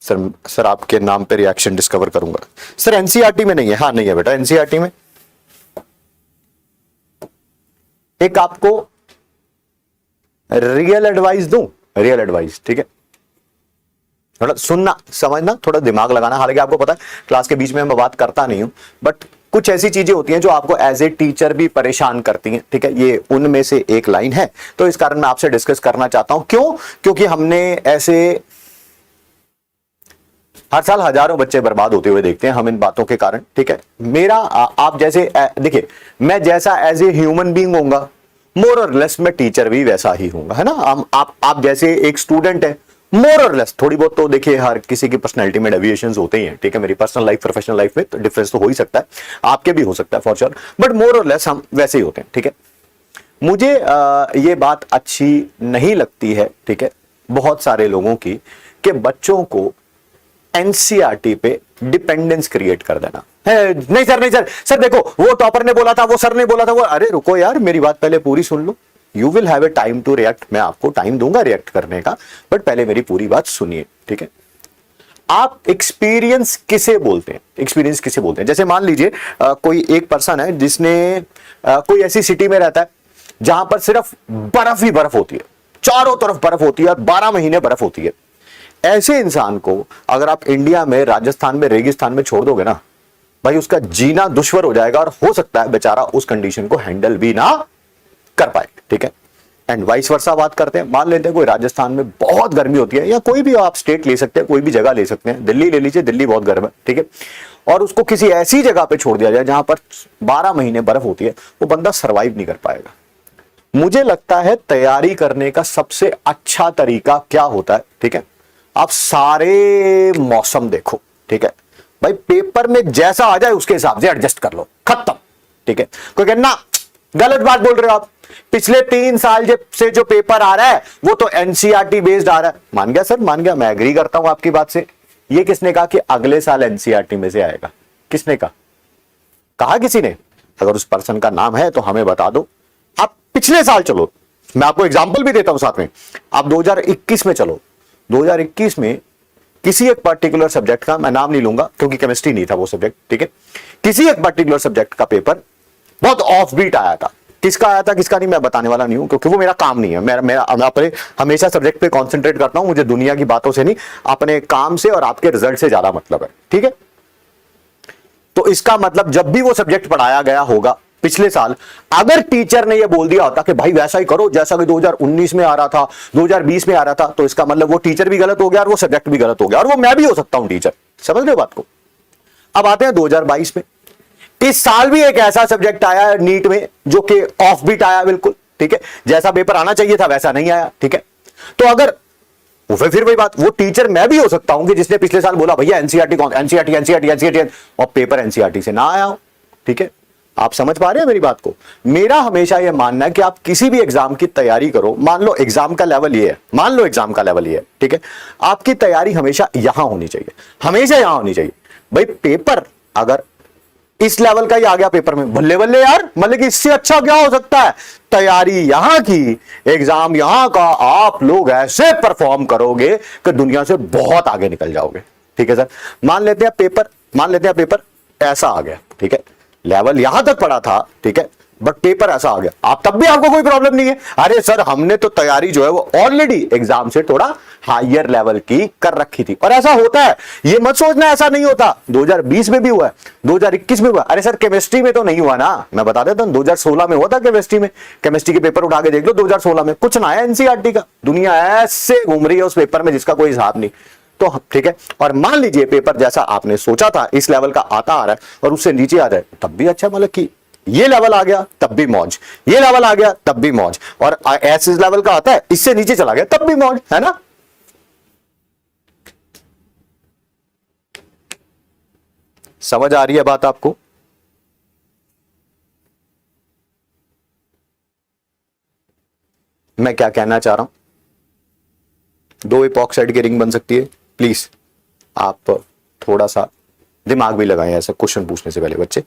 Sir sir आपके नाम पे रिएक्शन डिस्कवर करूंगा। सर एनसीईआरटी में नहीं है। हाँ नहीं है बेटा एनसीईआरटी में। एक आपको रियल एडवाइस दूं, रियल एडवाइस, ठीक है, थोड़ा सुनना समझना थोड़ा दिमाग लगाना। हालांकि आपको पता है क्लास के बीच में मैं बात करता नहीं हूं, बट कुछ ऐसी चीजें होती हैं जो आपको एज ए टीचर भी परेशान करती हैं, ठीक है, ये उनमें से एक लाइन है। तो इस कारण मैं आपसे डिस्कस करना चाहता हूं। क्यों? क्योंकि हमने ऐसे हर साल हजारों बच्चे बर्बाद होते हुए देखते हैं हम इन बातों के कारण, ठीक है। मेरा आप जैसे देखिए, मैं जैसा एज ए ह्यूमन बीइंग होऊंगा, मोर और लेस मैं टीचर भी वैसा ही होऊंगा, है ना। आप जैसे एक स्टूडेंट है, मोर और लेस, थोड़ी बहुत तो देखिए हर किसी की पर्सनैलिटी में डेविएशंस होते ही हैं, ठीक है। मेरी पर्सनल लाइफ प्रोफेशनल लाइफ में तो डिफरेंस तो हो ही सकता है, आपके भी हो सकता है फॉर श्योर, बट मोर और लेस हम वैसे ही होते हैं, ठीक है। मुझे ये बात अच्छी नहीं लगती है, ठीक है, बहुत सारे लोगों की, कि बच्चों को एनसीईआरटी पे डिपेंडेंस क्रिएट कर देना है। नहीं सर, नहीं सर, सर देखो वो टॉपर ने बोला था, वो सर ने बोला था, वो, अरे रुको यार, मेरी बात पहले पूरी सुन लो। You will have a time to react, मैं आपको टाइम दूंगा रिएक्ट करने का, बट पहले मेरी पूरी बात सुनिए, ठीक है। आप एक्सपीरियंस किसे बोलते हैं? एक्सपीरियंस किसे बोलते हैं? जैसे मान लीजिए कोई एक पर्सन है जिसने कोई ऐसी सिटी में रहता है जहां पर सिर्फ बर्फ ही बर्फ होती है, चारों तरफ बर्फ होती है और 12 महीने बर्फ होती है। ऐसे इंसान को अगर आप इंडिया में राजस्थान में रेगिस्तान में छोड़ दोगे ना भाई, उसका जीना दुश्वार हो जाएगा और हो सकता है बेचारा उस कंडीशन को हैंडल भी ना कर पाए, ठीक है। एंड वाइस वर्सा बात करते हैं, मान लेते हैं कोई राजस्थान में बहुत गर्मी होती है, या कोई भी आप स्टेट ले सकते हैं, कोई भी जगह ले सकते हैं, दिल्ली ले लीजिए, दिल्ली बहुत गर्म है, ठीक है, और उसको किसी ऐसी जगह पे छोड़ दिया जाए जहां पर 12 महीने बर्फ होती है, वो बंदा सर्वाइव नहीं कर पाएगा। मुझे लगता है तैयारी करने का सबसे अच्छा तरीका क्या होता है, ठीक है, आप सारे मौसम देखो, ठीक है भाई, पेपर में जैसा आ जाए उसके हिसाब से एडजस्ट कर लो, खत्म, ठीक है। कोई कहना गलत बात बोल रहे हो आप, पिछले 3 साल से जो पेपर आ रहा है वो तो एनसीईआरटी बेस्ड आ रहा है। मान गया सर, मान गया, मैं एग्री करता हूं आपकी बात से। ये किसने कहा कि अगले साल एनसीईआरटी में से आएगा? किसने कहा? कहा किसी ने? अगर उस पर्सन का नाम है तो हमें बता दो। आप पिछले साल चलो, मैं आपको एग्जाम्पल भी देता हूं साथ में, आप 2021 में चलो। 2021 में किसी एक पर्टिकुलर सब्जेक्ट का, मैं नाम नहीं लूंगा क्योंकि केमिस्ट्री नहीं था वो सब्जेक्ट, ठीक है, किसी एक पर्टिकुलर सब्जेक्ट का पेपर बहुत ऑफ बीट आया था। किसका आया था किसका नहीं मैं बताने वाला नहीं हूं, क्योंकि वो मेरा काम नहीं है। मैं अपने हमेशा सब्जेक्ट पे कंसंट्रेट करता हूं, मुझे दुनिया की बातों से नहीं, अपने काम से और आपके रिजल्ट से ज्यादा मतलब है, ठीक है। तो इसका मतलब जब भी वो सब्जेक्ट पढ़ाया गया होगा पिछले साल, अगर टीचर ने ये बोल दिया होता कि भाई वैसा ही करो जैसा कि 2019 में आ रहा था, 2020 में आ रहा था, तो इसका मतलब वो टीचर भी गलत हो गया और वो सब्जेक्ट भी गलत हो गया, और वो मैं भी हो सकता हूं टीचर। समझ रहे हो बात को? अब आते हैं 2022 में। इस साल भी एक ऐसा सब्जेक्ट आया नीट में जो कि ऑफ बीट आया बिल्कुल, ठीक है, जैसा पेपर आना चाहिए था वैसा नहीं आया, ठीक है। तो अगर फिर वही बात, वो टीचर मैं भी हो सकता हूं कि जिसने पिछले साल बोला भैया एनसीईआरटी कौन, एनसीईआरटी एनसीईआरटी एनसीईआरटी, और पेपर एनसीईआरटी से ना आया हो, ठीक है। आप समझ पा रहे हैं मेरी बात को? मेरा हमेशा यह मानना है कि आप किसी भी एग्जाम की तैयारी करो, मान लो एग्जाम का लेवल ये है, मान लो एग्जाम का लेवल ये है, ठीक है, आपकी तैयारी हमेशा यहां होनी चाहिए, हमेशा यहां होनी चाहिए। भाई पेपर अगर इस लेवल का ही आ गया पेपर में, बल्ले बल्ले यार, मतलब कि इससे अच्छा क्या हो सकता है? तैयारी यहां की, एग्जाम यहां का, आप लोग ऐसे परफॉर्म करोगे कि दुनिया से बहुत आगे निकल जाओगे, ठीक है सर। मान लेते हैं पेपर ऐसा आ गया, ठीक है, लेवल यहां तक पड़ा था, ठीक है, बट पेपर ऐसा आ गया, आप तब भी आपको कोई प्रॉब्लम नहीं है। अरे सर हमने तो तैयारी जो है वो ऑलरेडी एग्जाम से थोड़ा हायर लेवल की कर रखी थी, और ऐसा होता है, ये मत सोचना ऐसा नहीं होता। 2020 में भी हुआ है, 2021 में हुआ। अरे सर केमिस्ट्री में तो नहीं हुआ ना, मैं बता देता हूं, 2016 में हुआ था केमिस्ट्री में। केमिस्ट्री के पेपर उठा के देख लो, 2016 में कुछ ना है एनसीईआरटी का, दुनिया ऐसे घूम रही है उस पेपर में जिसका कोई हिसाब नहीं। तो ठीक है, और मान लीजिए पेपर जैसा आपने सोचा था इस लेवल का आता आ रहा है और उससे नीचे आ जाए तब भी अच्छा, मतलब कि ये लेवल आ गया तब भी मौज, ये लेवल आ गया तब भी मौज, और ऐसे लेवल का आता है इससे नीचे चला गया तब भी मौज, है ना। समझ आ रही है बात आपको? मैं क्या कहना चाह रहा हूं? 2 इपॉक्साइड की रिंग बन सकती है। प्लीज आप थोड़ा सा दिमाग भी लगाएं ऐसा क्वेश्चन पूछने से पहले बच्चे।